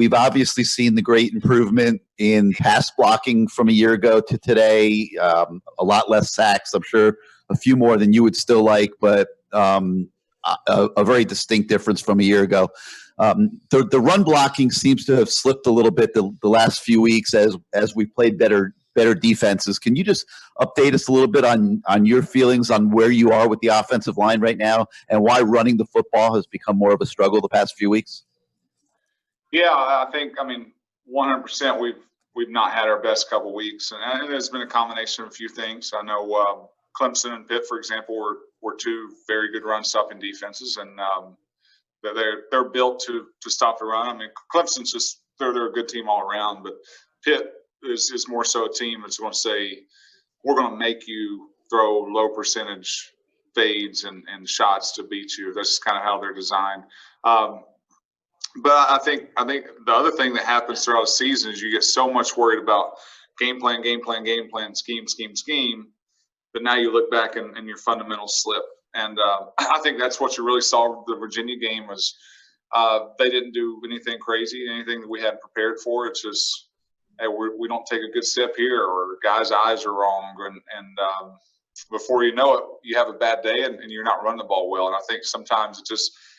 We've obviously seen the great improvement in pass blocking from a year ago to today. A lot less sacks, I'm sure a few more than you would still like, but a very distinct difference from a year ago. The run blocking seems to have slipped a little bit the last few weeks as we played better defenses. Can you just update us a little bit on your feelings on where you are with the offensive line right now and why running the football has become more of a struggle the past few weeks? Yeah, I think, 100% we've not had our best couple weeks, and it has been a combination of a few things. I know Clemson and Pitt, for example, were two very good run-stopping defenses, and they're built to stop the run. I mean, Clemson's just they're a good team all around, but Pitt is more so a team that's going to say, we're going to make you throw low percentage fades and shots to beat you. That's just kind of how they're designed. But I think the other thing that happens throughout the season is you get so much worried about game plan, scheme. But now you look back and your fundamentals slip. And I think that's what you really saw with the Virginia game was they didn't do anything crazy, anything that we hadn't prepared for. It's just, hey, we don't take a good step here, or guys' eyes are wrong. And before you know it, you have a bad day and you're not running the ball well. And I think sometimes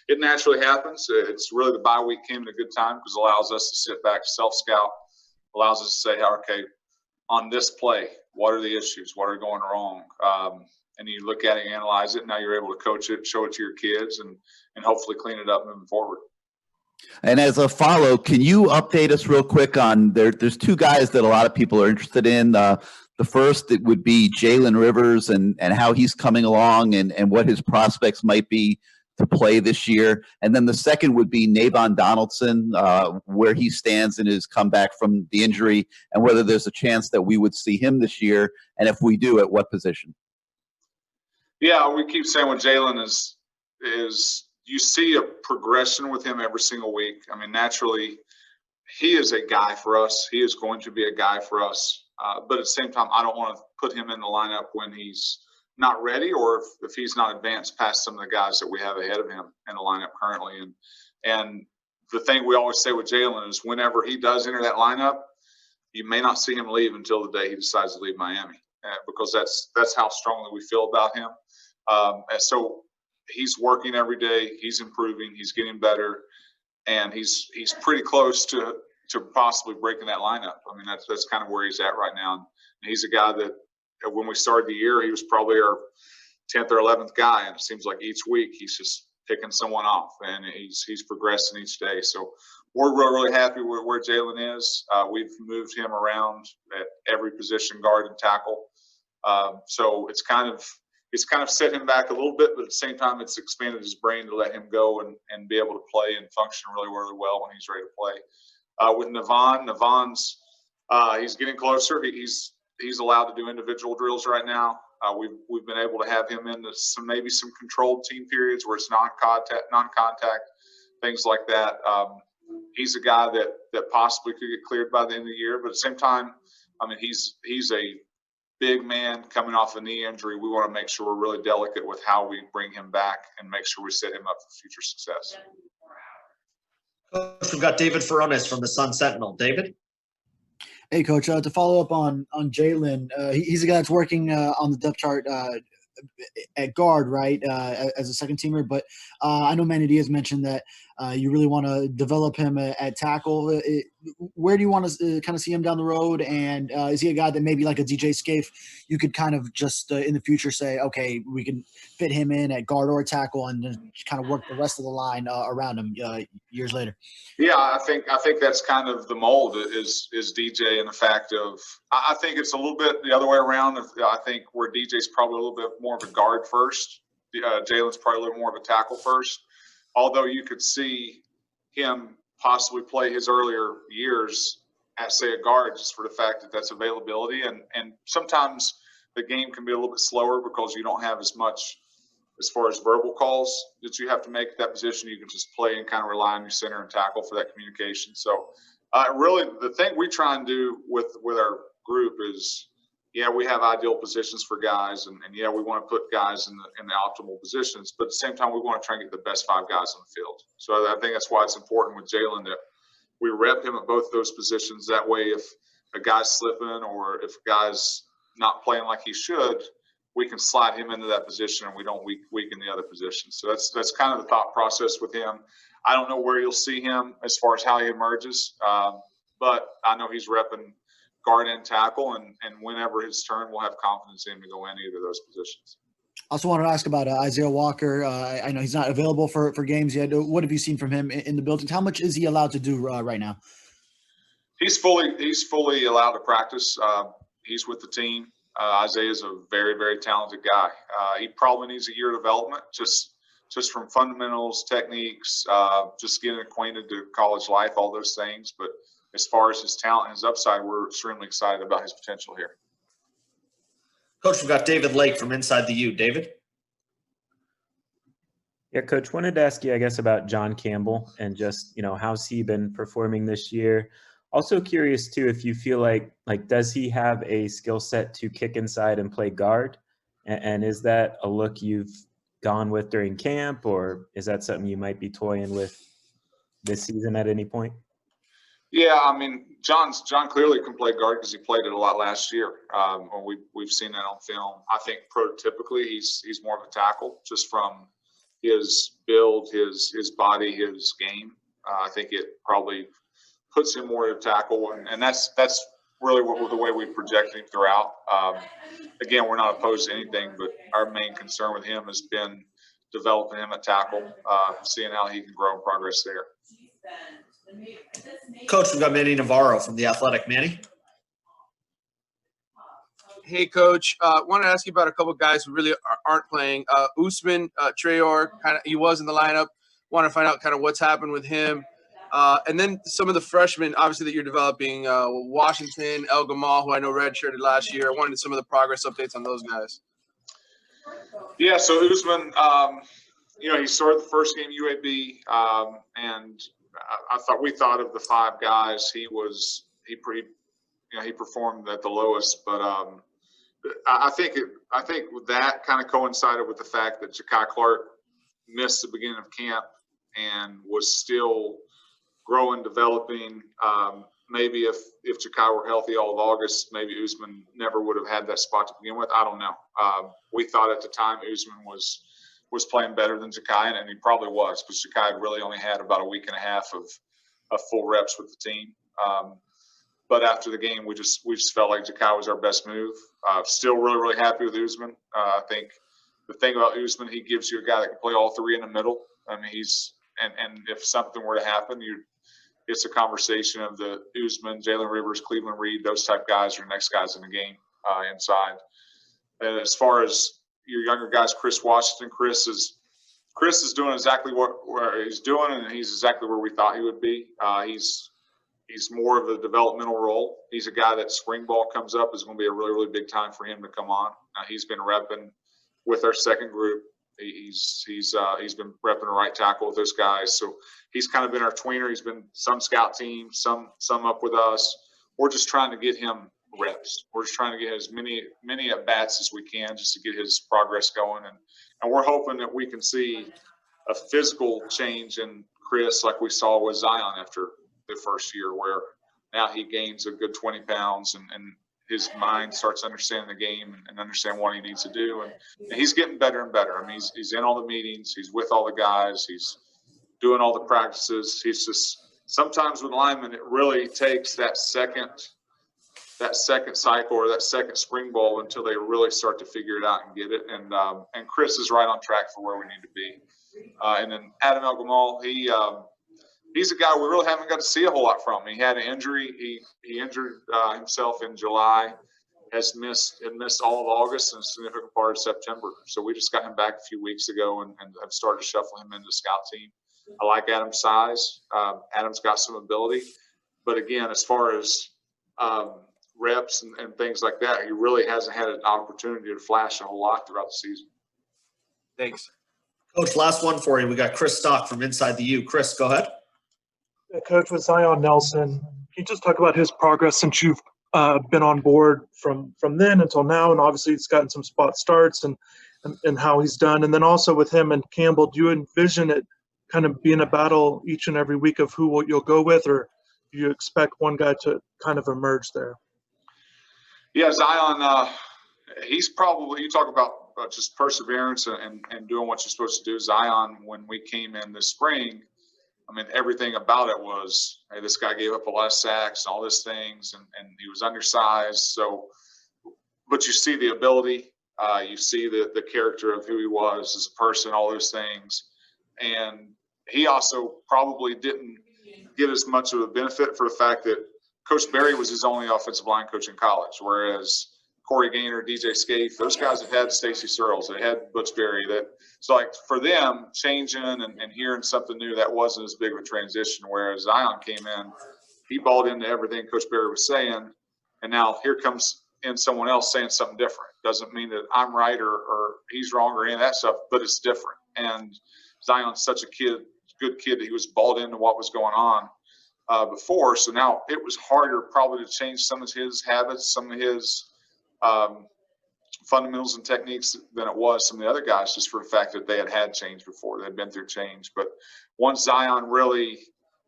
it naturally happens. It's really the bye week came at a good time because it allows us to sit back, self-scout, allows us to say, okay, on this play, what are the issues? What are going wrong? And you look at it and analyze it. Now you're able to coach it, show it to your kids, and hopefully clean it up moving forward. And as a follow, can you update us real quick on there's two guys that a lot of people are interested in. The first, it would be Jalen Rivers and how he's coming along and what his prospects might be to play this year. And then the second would be Navon Donaldson, where he stands in his comeback from the injury and whether there's a chance that we would see him this year. And if we do, at what position? Yeah, we keep saying with Jalen is you see a progression with him every single week. I mean, naturally, he is a guy for us. He is going to be a guy for us. But at the same time, I don't want to put him in the lineup when he's not ready or if he's not advanced past some of the guys that we have ahead of him in the lineup currently. And the thing we always say with Jalen is whenever he does enter that lineup, you may not see him leave until the day he decides to leave Miami because that's how strongly we feel about him. And so he's working every day. He's improving. He's getting better. And he's pretty close to possibly breaking that lineup. I mean, that's kind of where he's at right now. And he's a guy that when we started the year, he was probably our 10th or 11th guy. And it seems like each week he's just picking someone off and he's progressing each day. So we're really happy with where Jalen is. We've moved him around at every position, guard and tackle. So it's kind of set him back a little bit, but at the same time, it's expanded his brain to let him go and be able to play and function really, really well when he's ready to play. With Navon's he's getting closer. He's allowed to do individual drills right now. We've been able to have him into maybe some controlled team periods where it's non-contact, things like that. He's a guy that possibly could get cleared by the end of the year, but at the same time, I mean, he's a big man coming off a knee injury. We want to make sure we're really delicate with how we bring him back and make sure we set him up for future success. Coach, we've got David Furones from the Sun Sentinel. David? Hey, Coach. To follow up on Jalen, he's a guy that's working on the depth chart at guard, right, as a second teamer. But I know Manny Diaz mentioned that you really want to develop him at tackle. Where do you want to kind of see him down the road? And is he a guy that maybe like a DJ Scaife, you could kind of just in the future say, okay, we can fit him in at guard or tackle and then kind of work the rest of the line around him years later? Yeah, I think that's kind of the mold is DJ, and the fact of I think it's a little bit the other way around. I think where DJ's probably a little bit more of a guard first, Jalen's probably a little more of a tackle first. Although you could see him possibly play his earlier years as, say, a guard just for the fact that that's availability. And sometimes the game can be a little bit slower because you don't have as much as far as verbal calls that you have to make at that position. You can just play and kind of rely on your center and tackle for that communication. So really the thing we try and do with our group is, yeah, we have ideal positions for guys, and yeah, we want to put guys in the optimal positions, but at the same time, we want to try and get the best 5 guys on the field. So I think that's why it's important with Jalen that we rep him at both of those positions. That way, if a guy's slipping or if a guy's not playing like he should, we can slide him into that position and we don't weaken the other position. So that's kind of the thought process with him. I don't know where you'll see him as far as how he emerges, but I know he's repping guard and tackle, and whenever his turn, we'll have confidence in him to go in either of those positions. I also wanted to ask about Isaiah Walker. I know he's not available for games yet. What have you seen from him in the buildings? How much is he allowed to do right now? He's fully allowed to practice. He's with the team. Isaiah is a very, very talented guy. He probably needs a year of development, just from fundamentals, techniques, just getting acquainted to college life, all those things. But as far as his talent and his upside, we're extremely excited about his potential here. Coach, we've got David Lake from InsideTheU. David? Yeah, Coach, wanted to ask you, I guess, about John Campbell and just, how's he been performing this year? Also curious, too, if you feel like does he have a skill set to kick inside and play guard? And is that a look you've gone with during camp, or is that something you might be toying with this season at any point? Yeah, I mean, John clearly can play guard because he played it a lot last year. We've seen that on film. I think prototypically he's more of a tackle just from his build, his body, his game. I think it probably puts him more of a tackle, and that's really the way we projected him throughout. Again, we're not opposed to anything, but our main concern with him has been developing him at tackle, seeing how he can grow and progress there. Coach, we've got Manny Navarro from The Athletic. Manny? Hey, Coach. Want to ask you about a couple of guys who really aren't playing. Usman Traore, he was in the lineup. Want to find out kind of what's happened with him. And then some of the freshmen, obviously, that you're developing, Washington, Elgamal, who I know redshirted last year. I wanted some of the progress updates on those guys. Yeah, so Usman, he started the first game UAB, and we thought of the five guys, he performed at the lowest, but I think that kind of coincided with the fact that Ja'Kai Clark missed the beginning of camp and was still growing, developing. Maybe if Ja'Kai were healthy all of August, maybe Usman never would have had that spot to begin with. I don't know. We thought at the time Usman was playing better than Ja'Kai, and he probably was, because Ja'Kai really only had about a week and a half of full reps with the team. But after the game, we just felt like Ja'Kai was our best move. Still really, really happy with Usman. I think the thing about Usman, he gives you a guy that can play all three in the middle. I mean, and if something were to happen, it's a conversation of the Usman, Jalen Rivers, Cleveland Reed, those type guys are next guys in the game inside. And as far as your younger guys, Chris Washington, Chris is doing exactly where he's doing, and he's exactly where we thought he would be. He's more of a developmental role. He's a guy that spring ball comes up is going to be a really, really big time for him to come on. He's been repping with our second group. He's been repping a right tackle with those guys. So he's kind of been our tweener. He's been some scout team, some up with us. We're just trying to get him reps. We're just trying to get as many at bats as we can just to get his progress going. And we're hoping that we can see a physical change in Chris like we saw with Zion after the first year, where now he gains a good 20 pounds and his mind starts understanding the game and understand what he needs to do. And he's getting better and better. I mean, he's in all the meetings. He's with all the guys. He's doing all the practices. He's just – sometimes with linemen, it really takes that second cycle or that second spring ball until they really start to figure it out and get it. And Chris is right on track for where we need to be. And then Adam Elgamal, he's a guy we really haven't got to see a whole lot from. He had an injury. He injured himself in July, had missed all of August and a significant part of September. So we just got him back a few weeks ago and have started to shuffle him into the scout team. I like Adam's size. Adam's got some ability. But again, as far as reps and things like that, he really hasn't had an opportunity to flash a whole lot throughout the season. Thanks. Coach, last one for you. We got Chris Stock from InsideTheU. Chris, go ahead. Coach, with Zion Nelson, can you just talk about his progress since you've been on board from then until now? And obviously he's gotten some spot starts and how he's done. And then also with him and Campbell, do you envision it kind of being a battle each and every week of who you'll go with? Or you expect one guy to kind of emerge there? Yeah, Zion, he's probably, you talk about just perseverance and doing what you're supposed to do. Zion, when we came in this spring, I mean, everything about it was, hey, this guy gave up a lot of sacks and all these things, and he was undersized. So, but you see the ability, you see the character of who he was as a person, all those things. And he also probably didn't get as much of a benefit for the fact that Coach Berry was his only offensive line coach in college, whereas Corey Gaynor, DJ Scaife, those guys have had Stacy Searles, they had Butch Berry. So like for them, changing and hearing something new, that wasn't as big of a transition. Whereas Zion came in, he balled into everything Coach Berry was saying, and now here comes in someone else saying something different. Doesn't mean that I'm right or he's wrong or any of that stuff, but it's different. And Zion's such a good kid that he was balled into what was going on before. So now it was harder probably to change some of his habits, some of his fundamentals and techniques than it was some of the other guys, just for the fact that they had change before. They'd been through change. But once Zion really,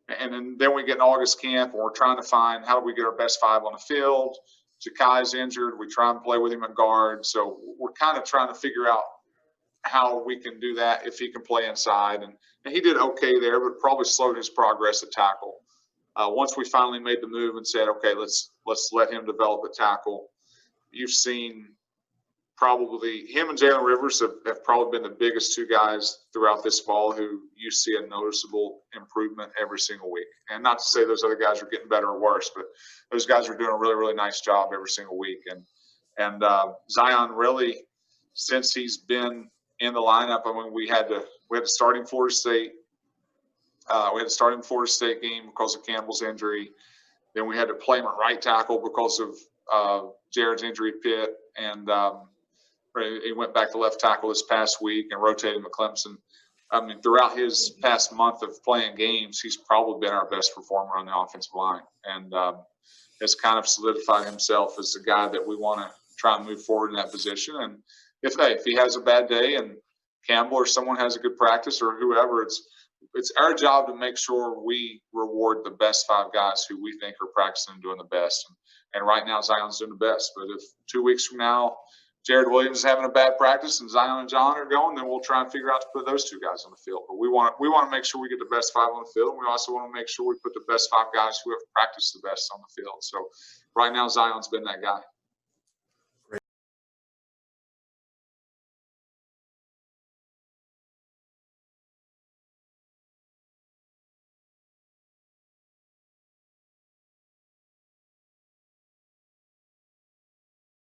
and then we get in August camp and we're trying to find how do we get our best five on the field. Jakai's injured. We try and play with him at guard. So we're kind of trying to figure out how we can do that if he can play inside. And he did okay there, but probably slowed his progress at tackle. Once we finally made the move and said, okay, let's let him develop at tackle, you've seen probably him and Jalen Rivers have probably been the biggest two guys throughout this fall who you see a noticeable improvement every single week. And not to say those other guys are getting better or worse, but those guys are doing a really, really nice job every single week. And Zion really, since he's been in the lineup, I mean, we had to start in Florida State. We had to start in the Florida State game because of Campbell's injury. Then we had to play him at right tackle because of Jared's injury pit. And he went back to left tackle this past week and rotated him at Clemson. I mean, throughout his past month of playing games, he's probably been our best performer on the offensive line, and has kind of solidified himself as the guy that we want to try and move forward in that position. And if he has a bad day and Campbell or someone has a good practice or whoever, it's our job to make sure we reward the best five guys who we think are practicing and doing the best. And right now, Zion's doing the best. But if 2 weeks from now, Jared Williams is having a bad practice and Zion and John are going, then we'll try and figure out to put those two guys on the field. But we want to make sure we get the best five on the field. And we also want to make sure we put the best five guys who have practiced the best on the field. So right now, Zion's been that guy.